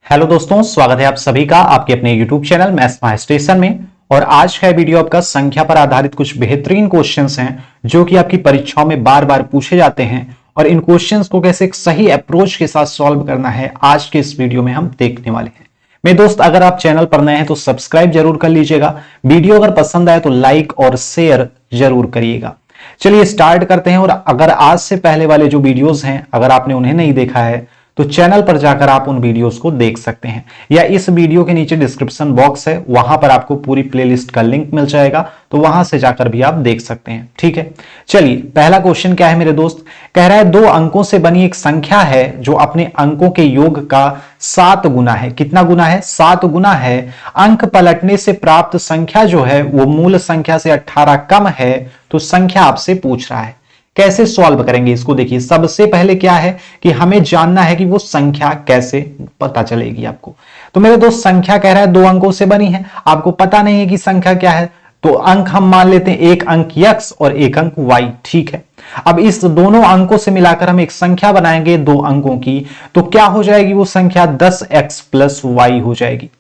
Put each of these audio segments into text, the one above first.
Hello दोस्तों, स्वागत है आप सभी का आपके अपने YouTube channel maths my station में। और आज का वीडियो आपका संख्या पर आधारित कुछ बेहतरीन क्वेश्चंस हैं जो कि आपकी परीक्षाओं में बार बार पूछे जाते हैं और इन क्वेश्चंस को कैसे एक सही अप्रोच के साथ सॉल्व करना है आज के इस वीडियो में हम देखने वाले हैं। मेरे दोस्त, अगर आप चैनल पर नए हैं तो सब्सक्राइब जरूर कर लीजिएगा। वीडियो अगर पसंद आए तो लाइक और शेयर जरूर करिएगा। चलिए स्टार्ट करते हैं। और अगर आज से पहले वाले जो वीडियोस हैं अगर आपने उन्हें नहीं देखा है तो चैनल पर जाकर आप उन वीडियोस को देख सकते हैं, या इस वीडियो के नीचे डिस्क्रिप्शन बॉक्स है, वहां पर आपको पूरी प्लेलिस्ट का लिंक मिल जाएगा, तो वहां से जाकर भी आप देख सकते हैं। ठीक है, चलिए पहला क्वेश्चन क्या है मेरे दोस्त। कह रहा है 2 अंकों से बनी एक संख्या है जो अपने अंकों के योग का 7 गुना है। कितना गुना है? 7 गुना है। अंक पलटने से प्राप्त संख्या जो है वो मूल संख्या से 18 कम है, तो संख्या आपसे पूछ रहा है। कैसे सॉल्व करेंगे इसको? देखिए, सबसे पहले क्या है कि हमें जानना है कि वो संख्या कैसे पता चलेगी आपको। तो मेरे दोस्त, संख्या कह रहा है 2 अंकों से बनी है, आपको पता नहीं है कि संख्या क्या है, तो अंक हम मान लेते हैं, एक अंक x और एक अंक y। ठीक है, अब इस दोनों अंकों से मिलाकर हम एक संख्या बनाएंगे 2 अंकों की, तो क्या हो जाएगी वो संख्या? 10x प्लस y हो जाएगी।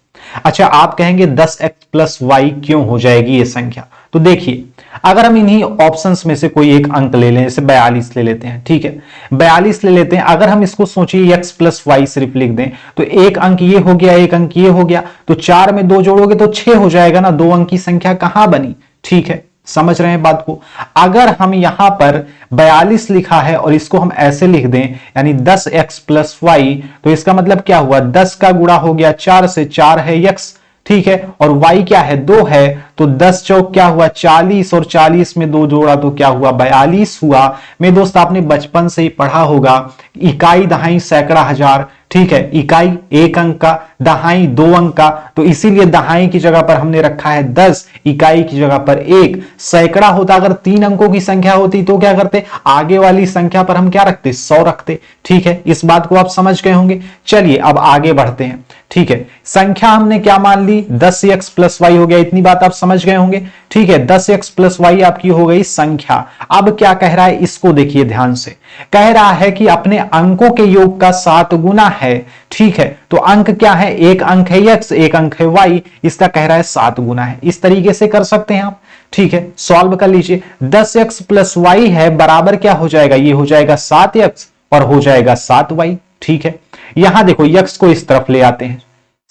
अच्छा, आप कहेंगे 10x प्लस y क्यों हो जाएगी ये संख्या? तो देखिए, अगर हम इन्हीं ऑप्शंस में से कोई एक अंक ले लें, जैसे 42 ले लेते हैं। ठीक है, 42 ले लेते हैं। अगर हम इसको सोचिए x प्लस वाई सिर्फ लिख दें तो एक अंक ये हो गया, एक अंक ये हो गया, तो 4 में 2 जोड़ोगे तो 6 हो जाएगा ना। 2 अंक की संख्या कहां बनी? ठीक है, समझ रहे हैं बात को। अगर हम यहां पर 42 लिखा है और इसको हम ऐसे लिख दें, यानी 10x प्लस वाई, तो इसका मतलब क्या हुआ? 10 का गुणा हो गया 4 से, 4 है x। ठीक है, और y क्या है? 2 है, तो 10 चौक क्या हुआ? 40, और 40 में 2 जोड़ा तो क्या हुआ? 42 हुआ। मेरे दोस्त, आपने बचपन से ही पढ़ा होगा, इकाई, दहाई, सैकड़ा, हजार। ठीक है, इकाई 1 अंक का, दहाई 2 अंक का, तो इसीलिए दहाई की जगह पर हमने रखा है 10, इकाई की जगह पर 1। सैकड़ा होता अगर 3 अंकों की संख्या होती तो क्या करते? आगे वाली संख्या पर हम क्या रखते? 100 रखते। ठीक है, इस बात को आप समझ गए होंगे। चलिए अब आगे बढ़ते हैं। ठीक है, संख्या हमने क्या मान ली? 10x प्लस वाई हो गया, इतनी बात आप समझ गए होंगे। ठीक है, 10x प्लस वाई आपकी हो गई संख्या। अब क्या कह रहा है, इसको देखिए ध्यान से। कह रहा है कि अपने अंकों के योग का 7 गुना है। ठीक है, तो अंक क्या है? एक अंक है x, एक अंक है y, इसका कह रहा है 7 गुना है। इस तरीके से कर सकते हैं आप। ठीक है, सॉल्व कर लीजिए। 10x प्लस वाई है बराबर क्या हो जाएगा? ये हो जाएगा 7x और हो जाएगा 7y। ठीक है, यहां देखो x को इस तरफ ले आते हैं,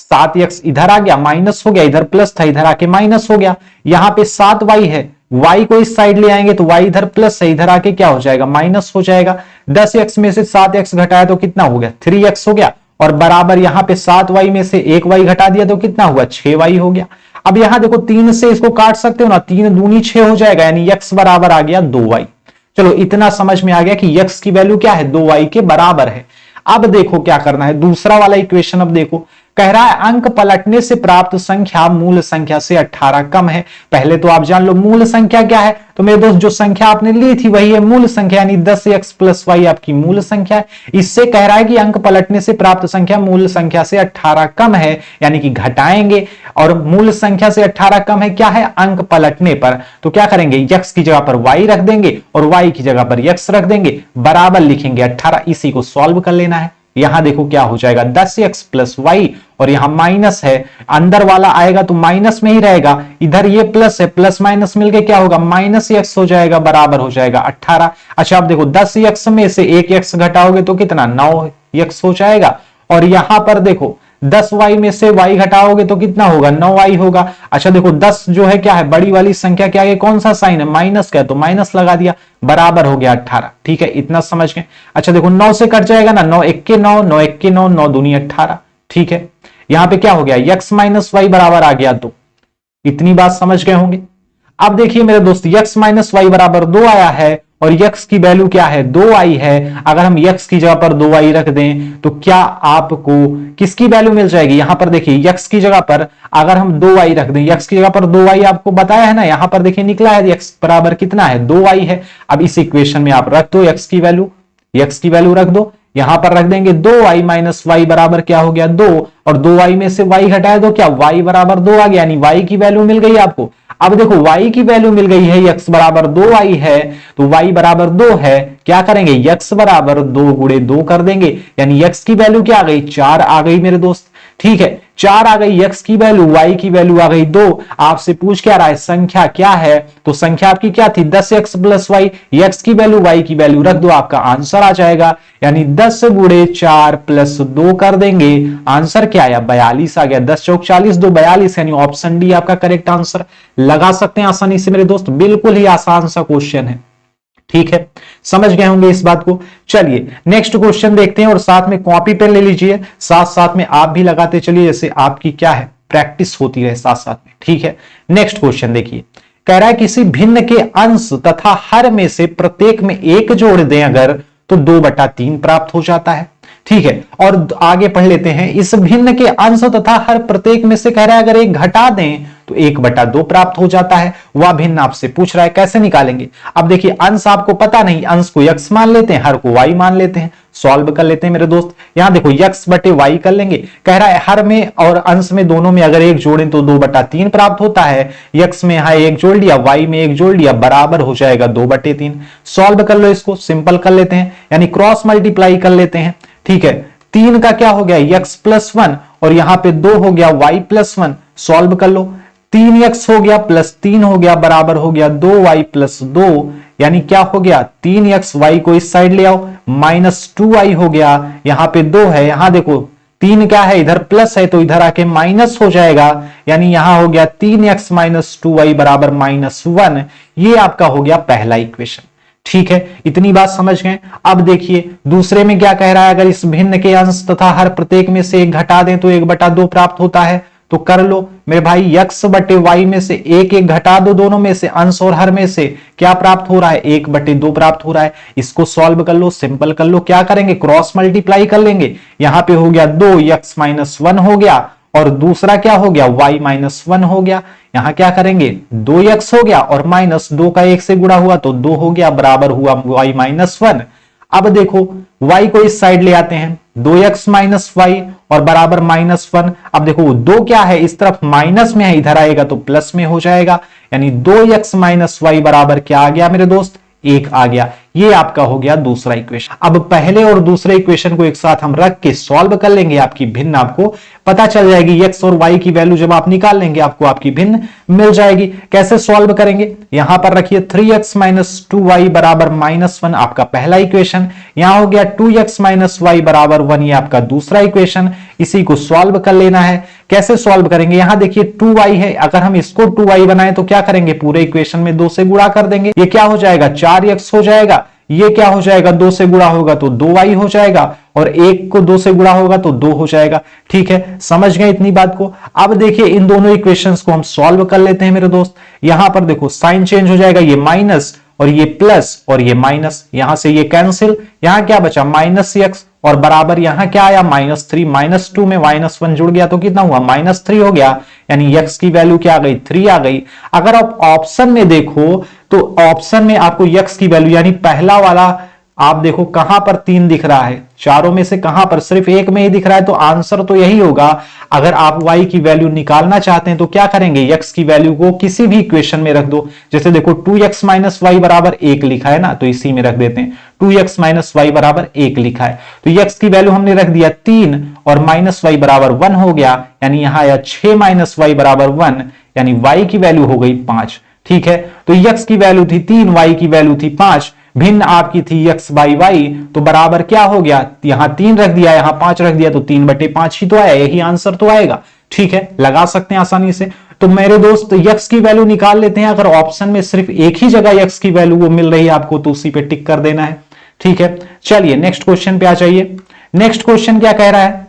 7x इधर आ गया, माइनस हो गया, इधर प्लस था, इधर आके माइनस हो गया। यहां पे 7y है, y को इस साइड ले आएंगे तो y इधर प्लस है, इधर आके क्या हो जाएगा? माइनस हो जाएगा। 10x में से 7x घटाया तो कितना हो गया? 3x हो गया, और बराबर यहां पे 7y में से 1y घटा दिया तो कितना हुआ? 6y हो गया। अब यहां देखो 3 से इसको काट सकते हो ना, 3 दूनी 6 हो जाएगा, यानी x बराबर आ गया 2y। चलो इतना समझ में आ गया कि x की वैल्यू क्या है? 2y के बराबर है। अब देखो क्या करना है, दूसरा वाला इक्वेशन। अब देखो, कह रहा है अंक पलटने से प्राप्त संख्या मूल संख्या से 18 कम है। पहले तो आप जान लो मूल संख्या क्या है। तो मेरे दोस्त, जो संख्या आपने ली थी वही है मूल संख्या, यानी 10x प्लस वाई आपकी मूल संख्या है। इससे कह रहा है कि अंक पलटने से प्राप्त संख्या मूल संख्या से 18 कम है, यानी कि घटाएंगे। और मूल संख्या से 18 कम है क्या है? अंक पलटने पर। तो क्या करेंगे? x की जगह पर y रख देंगे और y की जगह पर x रख देंगे, बराबर लिखेंगे 18। इसी को सॉल्व कर लेना है। यहां देखो क्या हो जाएगा? 10x प्लस वाई, और यहां माइनस है, अंदर वाला आएगा तो माइनस में ही रहेगा, इधर ये प्लस है, प्लस माइनस मिलके क्या होगा? माइनस x हो जाएगा, बराबर हो जाएगा 18। अच्छा, अब देखो 10x में से 1x घटाओगे तो कितना? 9x हो जाएगा। और यहां पर देखो 10y में से y घटाओगे तो कितना होगा? 9y होगा। अच्छा देखो, 10 जो है क्या है? बड़ी वाली संख्या के आगे कौन सा साइन है? माइनस का, तो माइनस लगा दिया, बराबर हो गया 18। ठीक है, इतना समझ गए। अच्छा देखो, 9 से कट जाएगा ना, 9 1 के 9, 9 1 के 9, 9 दूनी 18। ठीक है, यहां पे क्या हो गया? x माइनस वाई बराबर आ गया 2। इतनी बात समझ गए होंगे। अब देखिए मेरे दोस्त, x माइनस वाई बराबर 2 आया है और x की वैल्यू क्या है? 2y है। अगर हम x की जगह पर 2y रख दें तो क्या आपको किसकी वैल्यू मिल जाएगी? यहां पर देखिए x की जगह पर अगर हम 2y रख दें, x की जगह पर 2y आपको बताया है ना, यहां पर देखिए निकला है x बराबर कितना है? 2y है। अब इस इक्वेशन में आप रख दो x की वैल्यू रख दो, यहां पर रख देंगे 2y माइनस वाई बराबर क्या हो गया? 2, और 2y में से y घटाए तो क्या? y बराबर 2 आ गया, यानी y की वैल्यू मिल गई आपको। अब देखो y की वैल्यू मिल गई है, x बराबर 2y है, तो y बराबर 2 है। क्या करेंगे? x बराबर 2 गुणे 2 कर देंगे, यानी x की वैल्यू क्या आ गई? 4 आ गई मेरे दोस्त। ठीक है, 4 आ गई x की वैल्यू, y की वैल्यू आ गई 2। आपसे पूछ क्या रहा है, संख्या क्या है, तो संख्या आपकी क्या थी 10x प्लस वाई, x की वैल्यू y की वैल्यू रख दो, आपका आंसर आ जाएगा। यानी 10 गुणे 4 प्लस 2 कर देंगे, आंसर क्या आया 42 आ गया। 10 चौक 40, 2 42, यानी ऑप्शन डी आपका करेक्ट आंसर। लगा सकते हैं आसानी से मेरे दोस्त, बिल्कुल ही आसान सा क्वेश्चन है। ठीक है, समझ गए होंगे इस बात को। चलिए नेक्स्ट क्वेश्चन देखते हैं, और साथ में कॉपी पेन ले लीजिए, साथ साथ में आप भी लगाते चलिए, जैसे आपकी क्या है प्रैक्टिस होती रहे साथ साथ में। ठीक है, नेक्स्ट क्वेश्चन देखिए, कह रहा है किसी भिन्न के अंश तथा हर में से प्रत्येक में एक जोड़ दें अगर, तो 2/3 प्राप्त हो जाता है। ठीक है, और आगे पढ़ लेते हैं, इस भिन्न के अंश तथा हर प्रत्येक में से कह रहा है अगर एक घटा दें तो 1/2 प्राप्त हो जाता है। वह भिन्न आपसे पूछ रहा है कैसे निकालेंगे। अब देखिए अंश आपको पता नहीं, अंश को x मान लेते हैं, हर को y मान लेते हैं, सॉल्व कर लेते हैं मेरे दोस्त। यहां देखो x/y कर लेंगे, कह रहा है हर में और अंश में दोनों में अगर एक जोड़ें तो 2/3 प्राप्त होता है। x में यहां एक जोड़ लिया, y में एक जोड़ लिया, बराबर हो जाएगा 2/3। सॉल्व कर लो, इसको सिंपल कर लेते हैं, यानी क्रॉस मल्टीप्लाई कर लेते हैं। ठीक है, 3 का क्या हो गया x+1, और यहां पे 2 हो गया y+1, सॉल्व कर लो, 3x हो गया प्लस 3 हो गया, बराबर हो गया 2y+2, यानी क्या हो गया 3x, y को इस साइड ले आओ, -2y हो गया। यहां पे 2 है, यहां देखो 3 क्या है इधर प्लस है, तो इधर आके माइनस हो जाएगा, यानी यहां हो गया 3x - 2y बराबर -1। ये आपका हो गया पहला इक्वेशन। ठीक है, इतनी बात समझ गए। अब देखिए दूसरे में क्या कह रहा है, अगर इस भिन्न के अंश तथा हर प्रत्येक में से एक घटा दें तो 1/2 प्राप्त होता है। तो कर लो मेरे भाई, x/y में से एक एक घटा दो, दोनों में से अंश और हर में से क्या प्राप्त हो रहा है 1/2 प्राप्त हो रहा है। इसको सॉल्व कर लो, सिंपल कर लो, क्या करेंगे क्रॉस मल्टीप्लाई कर लेंगे। यहां पे हो गया 2x - 1 हो गया, और दूसरा क्या हो गया y - 1 हो गया। यहां क्या करेंगे 2x हो गया, और -2 का 1 से गुणा हुआ तो 2 हो गया, बराबर हुआ y - 1। अब देखो y को इस साइड ले आते हैं, 2x - y और बराबर -1। अब देखो 2 क्या है इस तरफ माइनस में है, इधर आएगा तो प्लस में हो जाएगा, यानी 2x - y बराबर क्या आ गया मेरे दोस्त 1 आ गया। ये आपका हो गया दूसरा इक्वेशन। अब पहले और दूसरे इक्वेशन को एक साथ हम रख के सॉल्व कर लेंगे, आपकी भिन्न आपको पता चल जाएगी। x और y की वैल्यू जब आप निकाल लेंगे आपको आपकी भिन्न मिल जाएगी। कैसे सॉल्व करेंगे, यहां पर रखिए 3x - 2y बराबर -1 आपका पहला इक्वेशन, यहां हो गया 2x - y बराबर 1 ये आपका दूसरा इक्वेशन। इसी को सॉल्व कर लेना है। कैसे सॉल्व करेंगे, यहां देखिए 2y है, अगर हम इसको 2y बनाए तो क्या करेंगे पूरे इक्वेशन में 2 से गुणा कर देंगे, ये क्या हो जाएगा 4x हो जाएगा। ये क्या हो जाएगा 2 से गुणा होगा तो 2y हो जाएगा, और 1 को 2 से गुणा होगा तो 2 हो जाएगा। ठीक है, समझ गए इतनी बात को। अब देखिए इन दोनों इक्वेशंस को हम सॉल्व कर लेते हैं मेरे दोस्त। यहां पर देखो साइन चेंज हो जाएगा, ये माइनस और ये प्लस और ये माइनस, यहां से ये कैंसिल, यहां क्या बचा -x, और बराबर यहां क्या आया -3, -2 में -1 जुड़ गया तो कितना हुआ -3 हो गया, यानी x की वैल्यू क्या आ गई 3 आ गई। अगर आप ऑप्शन में देखो तो ऑप्शन में आपको x की वैल्यू यानी पहला वाला आप देखो कहां पर 3 दिख रहा है, चारों में से कहां पर सिर्फ एक में ही दिख रहा है, तो आंसर तो यही होगा। अगर आप y की वैल्यू निकालना चाहते हैं तो क्या करेंगे x की वैल्यू को किसी भी इक्वेशन में रख दो। जैसे देखो 2x - y बराबर 1 लिखा है ना, तो इसी में रख देते हैं, 2x - y बराबर 1 लिखा है, तो x की वैल्यू हमने रख दिया 3 और -y बराबर 1 हो गया, यानी यहां आया 6 - y बराबर 1, यानी y की वैल्यू हो गई 5। ठीक है, तो x की वैल्यू थी 3, y की वैल्यू थी 5, भिन्न आपकी थी x/y, तो बराबर क्या हो गया, यहां 3 रख दिया यहां 5 रख दिया, तो 3/5 ही तो आया, यही आंसर तो आएगा। ठीक है, लगा सकते हैं आसानी से। तो मेरे दोस्त x की वैल्यू निकाल लेते हैं। अगर ऑप्शन में सिर्फ एक ही जगह x की वैल्यू वो मिल रही है आपको तो उसी पे टिक कर देना है। ठीक है, चलिए नेक्स्ट क्वेश्चन पे आ जाइए। नेक्स्ट क्वेश्चन क्या कह रहा है,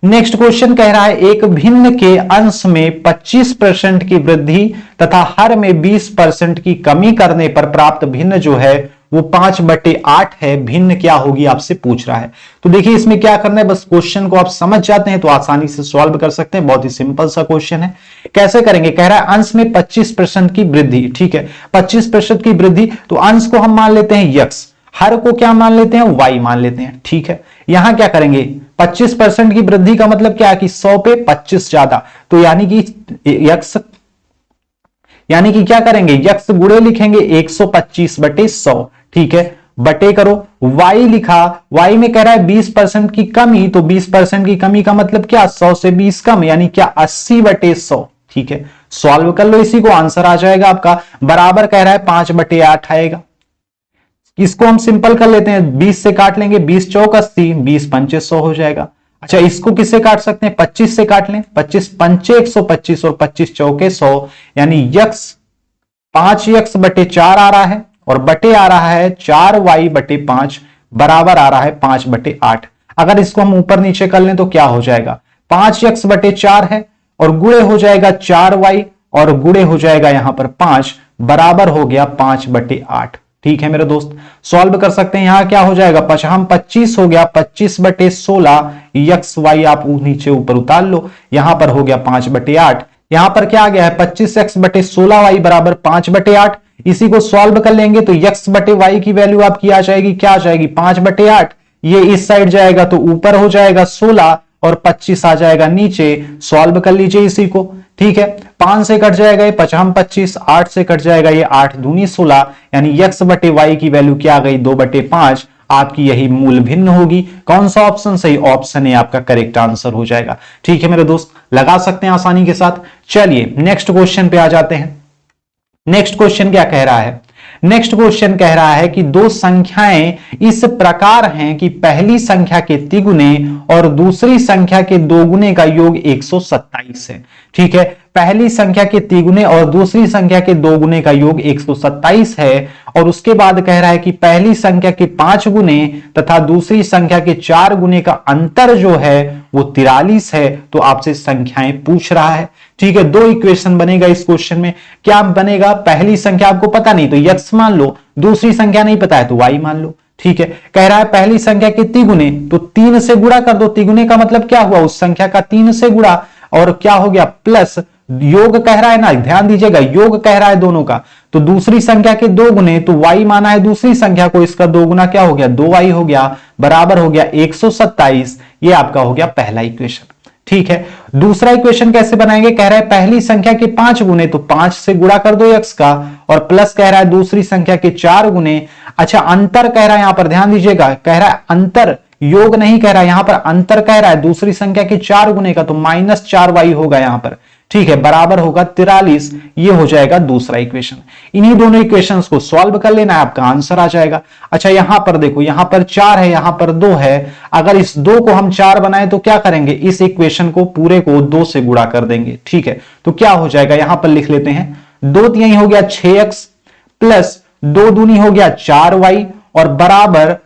नेक्स्ट क्वेश्चन कह रहा है एक भिन्न के अंश में 25% की वृद्धि तथा हर में 20% की कमी करने पर प्राप्त भिन्न जो है वो 5/8 है। भिन्न क्या होगी आपसे पूछ रहा है। तो देखिए इसमें क्या करना है, बस क्वेश्चन को आप समझ जाते हैं तो आसानी से सॉल्व कर सकते हैं। बहुत ही सिंपल सा क्वेश्चन है। कैसे करेंगे, कह रहा है अंश में 25% की वृद्धि। ठीक है, 25% की वृद्धि, तो अंश को हम मान लेते हैं x, हर को क्या मान लेते हैं y मान लेते हैं। ठीक है, यहां क्या करेंगे 25% की वृद्धि का मतलब क्या है कि 100 पे 25 ज्यादा, तो यानी कि क्या करेंगे x गुणे लिखेंगे 125/100। ठीक है, बटे करो, y लिखा, y में कह रहा है 20% की कमी, तो 20% की कमी का मतलब क्या, 100 से 20 कम, यानी क्या 80/100। ठीक है, सॉल्व कर लो इसी को, आंसर आ जाएगा आपका, बराबर कह रहा है 5/8 आएगा। इसको हम सिंपल कर लेते हैं, 20 से काट लेंगे, 20 चौक 80, 20 पंचे 100 हो जाएगा। अच्छा, इसको किससे काट सकते हैं, 25 से काट लें, 25 पंचे 125 और 25 चौके 100, यानी यक्स 5x/4 आ रहा है और बटे आ रहा है 4y/5, बराबर आ रहा है 5/8। अगर इसको हम ऊपर नीचे कर लें तो क्या हो जाएगा, 5x/4 है और गुणे हो जाएगा 4y और गुणे हो जाएगा यहां पर 5, बराबर हो गया 5/8। ठीक है मेरे दोस्त, सॉल्व कर सकते हैं, यहां क्या हो जाएगा, 25 हो गया, 25/16 यक्स वाई आप नीचे ऊपर उतार लो, यहां पर हो गया 5/8। यहां पर क्या आ गया है, 25x/16y बराबर 5/8। इसी को सॉल्व कर लेंगे तो x/y की वैल्यू आपकी आ जाएगी, क्या आ जाएगी, 5/8। ये इस साइड जाएगा तो ऊपर हो जाएगा 16 और 25 आ जाएगा नीचे, सॉल्व कर लीजिए इसी को। ठीक है, 5 से कट जाएगा ये 25, 8 से कट जाएगा ये 8 दूनी 16, यानी x/y की वैल्यू क्या आ गई, 2/5। आपकी यही मूल भिन्न होगी। कौन सा ऑप्शन सही, ऑप्शन ए आपका करेक्ट आंसर हो जाएगा। ठीक है मेरे दोस्त, लगा सकते हैं आसानी के साथ। चलिए नेक्स्ट क्वेश्चन पे आ जाते हैं। नेक्स्ट क्वेश्चन क्या कह रहा है, नेक्स्ट क्वेश्चन कह रहा है कि दो संख्याएं इस प्रकार हैं कि पहली संख्या के तिगुने और दूसरी संख्या के दोगुने का योग 127 है। ठीक है, पहली संख्या के तिगुने और दूसरी संख्या के दोगुने का योग 127 है, और उसके बाद कह रहा है कि पहली संख्या के 5 गुने तथा दूसरी संख्या के 4 गुने का अंतर जो है वो 43 है। तो आपसे संख्याएं पूछ रहा है। ठीक है, दो इक्वेशन बनेगा इस क्वेश्चन में। क्या बनेगा, पहली संख्या आपको पता नहीं तो x मान लो, दूसरी संख्या नहीं पता है तो y मान लो। ठीक है, कह रहा है पहली संख्या के तिगुने, तो 3 से गुणा कर दो। तिगुने का मतलब क्या हुआ, उस संख्या का 3 से गुणा, और क्या हो गया प्लस, योग कह रहा है ना, ध्यान दीजिएगा, योग कह रहा है दोनों का, तो दूसरी संख्या के 2 गुने, तो y माना है दूसरी संख्या को, इसका 2 गुना क्या हो गया, 2y हो गया, बराबर हो गया 127। ये आपका हो गया पहला इक्वेशन। ठीक है, दूसरा इक्वेशन कैसे बनाएंगे, कह रहा है पहली संख्या के 5 गुने, तो 5 से गुणा कर दो x का, और प्लस कह रहा है दूसरी संख्या के 4 गुने। अच्छा, अंतर कह रहा है, यहां पर ध्यान दीजिएगा, कह रहा है अंतर, योग नहीं कह रहा है, यहां पर अंतर कह रहा है दूसरी संख्या के 4 गुने का, तो -4y होगा यहां पर। ठीक है, बराबर होगा 43। ये हो जाएगा दूसरा इक्वेशन। इन्हीं दोनों इक्वेशंस को सॉल्व कर लेना है, आपका आंसर आ जाएगा। अच्छा, यहां पर देखो, यहां पर 4 है, यहां पर 2 है। अगर इस 2 को हम 4 बनाए तो क्या करेंगे, इस इक्वेशन को पूरे को 2 से गुणा कर देंगे। ठीक है, तो क्या हो जाएगा, यहां पर लिख लेते हैं, 2 यही हो गया 6x प्लस 2 दूनी हो गया 4y, और बराबर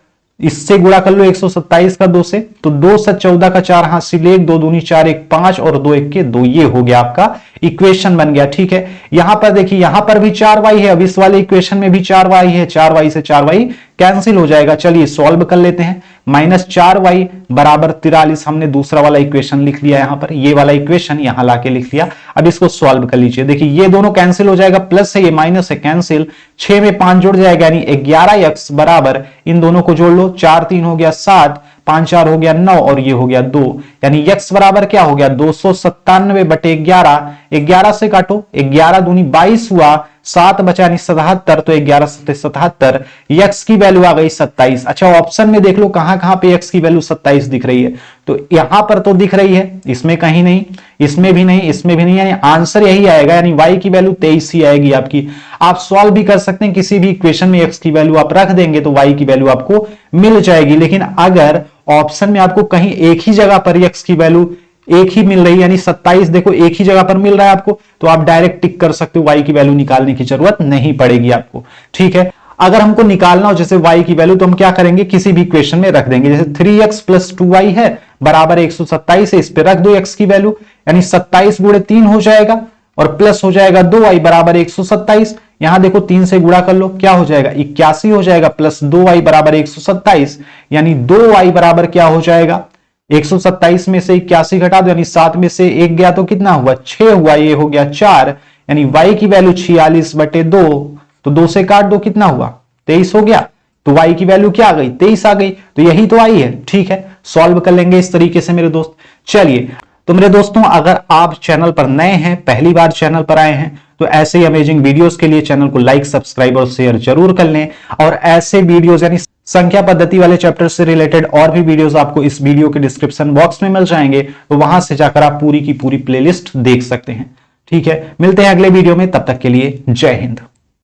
इससे गुणा कर लो 127 का 2 से, तो 2 से 14 का 4 हाथ से ले, 2 दूनी 4, 1 5 और 2 1 के 2, ये हो गया आपका इक्वेशन बन गया। ठीक है, यहां पर देखिए, यहां पर भी 4y है, अब इस वाले इक्वेशन में भी 4y है, 4y से 4y कैंसिल हो जाएगा। चलिए सॉल्व कर लेते हैं, -4y बराबर 43 हमने दूसरा वाला इक्वेशन लिख लिया, यहां पर ये वाला इक्वेशन यहां लाके लिख लिया। अब इसको सॉल्व कर लीजिए, देखिए ये दोनों कैंसिल हो जाएगा, प्लस है ये माइनस है कैंसिल, 6 में 5 जुड़ जाएगा, यानी 11x बराबर, इन दोनों को जोड़ लो, 4 3 हो गया 7, 5 4 हो गया 9 और ये हो गया 2, यानी x बराबर क्या हो गया, 297/11। 11 से काटो, 11 दूनी 22 हुआ, 7 बचा यानी 77, तो 11 7 77, x की वैल्यू आ गई 27। अच्छा, ऑप्शन में देख लो कहां कहां पे x की वैल्यू 27 दिख रही है, तो यहां पर तो दिख रही है, इसमें कहीं नहीं, इसमें भी नहीं, इसमें भी नहीं, यानी आंसर यही आएगा, यानी y की वैल्यू 23 ही आएगी आपकी। आप सॉल्व भी कर सकते हैं, किसी भी इक्वेशन में x की वैल्यू आप रख देंगे तो y की वैल्यू आपको मिल जाएगी। लेकिन अगर ऑप्शन में आपको कहीं एक ही जगह पर x की वैल्यू एक ही मिल रही है, यानी 27 देखो एक ही जगह पर मिल रहा है आपको, तो आप डायरेक्ट टिक कर सकते हो, y की वैल्यू निकालने की जरूरत नहीं पड़ेगी आपको। ठीक है, अगर हमको निकालना हो जैसे y की वैल्यू, तो हम क्या करेंगे, किसी भी इक्वेशन में रख देंगे, जैसे 3x + 2y है बराबर 127 है, इस पे रख दो x की वैल्यू, यानी 27 गुणे 3 हो जाएगा, और प्लस हो जाएगा 2y बराबर 127। यहां देखो 3 से गुणा कर लो, क्या हो जाएगा, 81 हो जाएगा, प्लस 2y बराबर 127, यानी 2y बराबर क्या हो जाएगा, 127 में से 81 घटा दो, यानी 7 में से 1 गया तो कितना हुआ, 6 हुआ, ये हो गया 4, यानी y की वैल्यू 46/2, तो 2 से काट दो, कितना हुआ, 23 हो गया, तो y की वैल्यू क्या आ गई, 23 आ गई, तो यही तो आई है। ठीक है, सॉल्व कर लेंगे इस तरीके से मेरे दोस्त। चलिए, तो मेरे दोस्तों, अगर आप चैनल पर नए हैं, पहली बार चैनल पर आए हैं, तो ऐसे ही अमेजिंग वीडियोस के लिए चैनल को लाइक, सब्सक्राइब और शेयर जरूर कर लें। और ऐसे वीडियोस यानी संख्या पद्धति वाले चैप्टर से रिलेटेड और भी वीडियोस आपको इस वीडियो के डिस्क्रिप्शन बॉक्स में मिल जाएंगे, तो वहां से जाकर आप पूरी की पूरी प्लेलिस्ट देख सकते हैं। ठीक है, मिलते हैं अगले वीडियो में, तब तक के लिए जय हिंद।